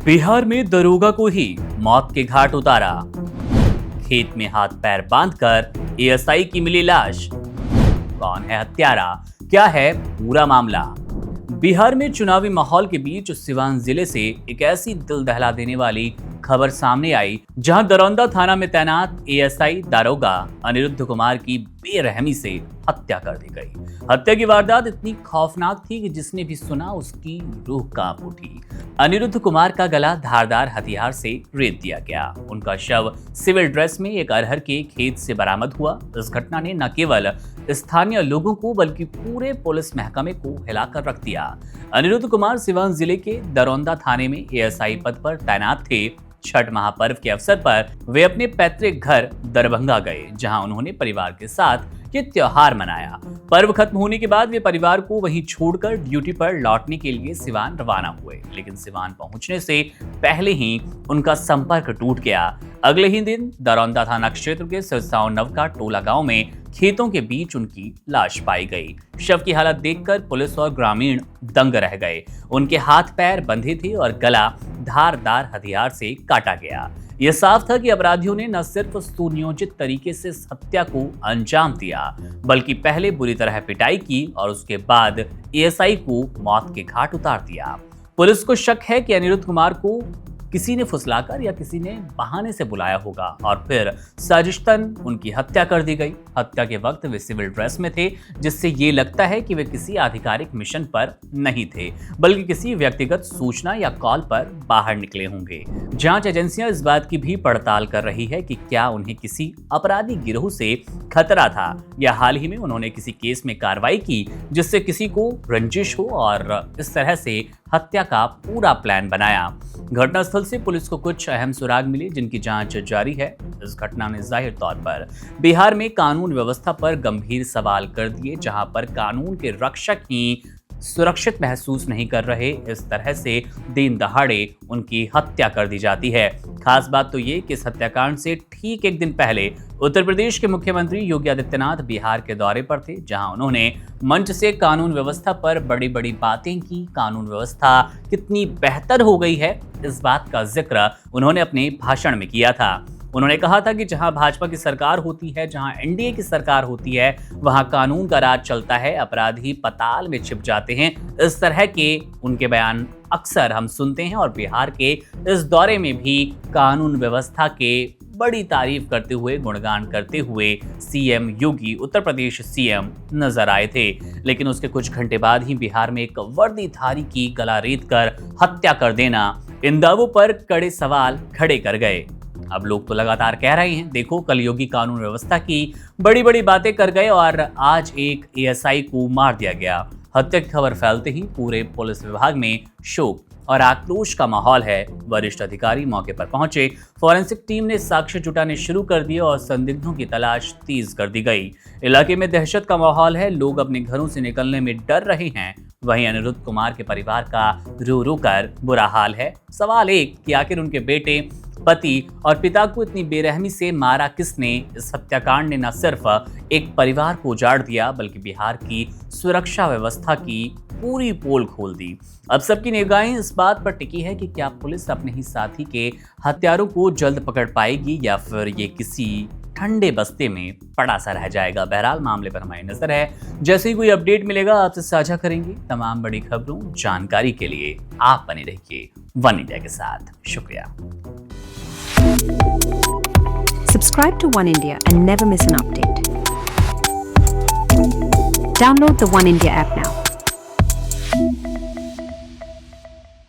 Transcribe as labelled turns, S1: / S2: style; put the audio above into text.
S1: बिहार में दरोगा को ही मौत के घाट उतारा। खेत में हाथ पैर बांधकर एएसआई की मिली लाश। कौन है हत्यारा, क्या है पूरा मामला? बिहार में चुनावी माहौल के बीच सिवान जिले से एक ऐसी दिल दहला देने वाली खबर सामने आई जहां दरौंदा थाना में तैनात एएसआई दारोगा अनिरुद्ध कुमार की बेरहमी से हत्या कर दी गई। हत्या की वारदात इतनी खौफनाक थी कि जिसने भी सुना उसकी रूह कांप उठी। अनिरुद्ध कुमार का गला धारदार हथियार से रेत दिया गया। उनका शव सिविल ड्रेस में एक अरहर के खेत से बरामद हुआ। इस घटना ने न केवल स्थानीय लोगों को बल्कि पूरे पुलिस महकमे को हिलाकर रख दिया। अनिरुद्ध कुमार सिवान जिले के दरौंदा थाने में एएसआई पद पर तैनात थे। छठ महापर्व के अवसर पर वे अपने पैतृक घर दरभंगा गए, जहां उन्होंने परिवार के साथ ये त्योहार मनाया। पर्व खत्म होने के बाद वे परिवार को वहीं छोड़कर ड्यूटी पर लौटने के लिए सिवान रवाना हुए, लेकिन सिवान पहुंचने से पहले ही उनका संपर्क टूट गया। अगले ही दिन दरौंदा थाना क्षेत्र के सिरसाव नवका टोला गांव में खेतों के बीच उनकी लाश पाई गई। शव की हालत देखकर पुलिस और ग्रामीण दंग रह गए। उनके हाथ पैर बंधे थे और गला धारदार हथियार से काटा गया। यह साफ था कि अपराधियों ने न सिर्फ सुनियोजित तरीके से इस हत्या को अंजाम दिया, बल्कि पहले बुरी तरह पिटाई की और उसके बाद एएसआई को मौत के घाट उतार दिया। पुलिस को शक है कि अनिरुद्ध कुमार को किसी ने फुसलाकर या किसी ने बहाने से बुलाया होगा और फिर साजिशतन उनकी हत्या कर दी गई। हत्या के वक्त वे सिविल ड्रेस में थे, जिससे ये लगता है कि वे किसी आधिकारिक मिशन पर नहीं थे, बल्कि किसी व्यक्तिगत सूचना या कॉल पर बाहर निकले होंगे। जांच एजेंसियां इस बात की भी पड़ताल कर रही है कि क्या उन्हें किसी अपराधी गिरोह से खतरा था या हाल ही में उन्होंने किसी केस में कार्रवाई की जिससे किसी को रंजिश हो और इस तरह से हत्या का पूरा प्लान बनाया। घटनास्थल से पुलिस को कुछ अहम सुराग मिले, जिनकी जांच जारी है। इस घटना ने जाहिर तौर पर बिहार में कानून व्यवस्था पर गंभीर सवाल कर दिए, जहां पर कानून के रक्षक ही सुरक्षित महसूस नहीं कर रहे। इस तरह से दिन दहाड़े उनकी हत्या कर दी जाती है। खास बात तो ये कि इस हत्याकांड से ठीक एक दिन पहले उत्तर प्रदेश के मुख्यमंत्री योगी आदित्यनाथ बिहार के दौरे पर थे, जहां उन्होंने मंच से कानून व्यवस्था पर बड़ी बड़ी बातें की। कानून व्यवस्था कितनी बेहतर हो गई है, इस बात का जिक्र उन्होंने अपने भाषण में किया था। उन्होंने कहा था कि जहां भाजपा की सरकार होती है, जहां एनडीए की सरकार होती है, वहां कानून का राज चलता है, अपराधी पताल में छिप जाते हैं। इस तरह के उनके बयान अक्सर हम सुनते हैं और बिहार के इस दौरे में भी कानून व्यवस्था के बड़ी तारीफ करते हुए, गुणगान करते हुए सीएम योगी, उत्तर प्रदेश सीएम नजर आए थे। लेकिन उसके कुछ घंटे बाद ही बिहार में एक वर्दीधारी की गला रेत कर हत्या कर देना इन दावों पर कड़े सवाल खड़े कर गए। अब लोग तो लगातार कह रहे हैं, देखो कल योगी कानून व्यवस्था की बड़ी बड़ी बातें कर गए और आज एक एएसआई को मार दिया गया। हत्या की खबर फैलते ही पूरे पुलिस विभाग में शोक और आक्रोश का माहौल है। वरिष्ठ अधिकारी मौके पर पहुंचे, फॉरेंसिक टीम ने साक्ष्य जुटाने शुरू कर दिए और संदिग्धों की तलाश तेज कर दी गई। इलाके में दहशत का माहौल है, लोग अपने घरों से निकलने में डर रहे हैं। वहीं अनिरुद्ध कुमार के परिवार का रो रो कर बुरा हाल है। सवाल एक कि आखिर उनके बेटे, पति और पिता को इतनी बेरहमी से मारा किसने? इस हत्याकांड ने न सिर्फ एक परिवार को उजाड़ दिया, बल्कि बिहार की सुरक्षा व्यवस्था की पूरी पोल खोल दी। अब सबकी निगाहें इस बात पर टिकी है कि क्या पुलिस अपने ही साथी के हत्यारों को जल्द पकड़ पाएगी या फिर ये किसी ठंडे बस्ते में पड़ा सा रह जाएगा। बहरहाल मामले पर हमारी नजर है। जैसे ही कोई अपडेट मिलेगा आपसे साझा करेंगे। तमाम बड़ी खबरों, जानकारी के लिए आप बने रहिए वन इंडिया के साथ। शुक्रिया।
S2: Subscribe to One India and never miss an update. Download the One India app now.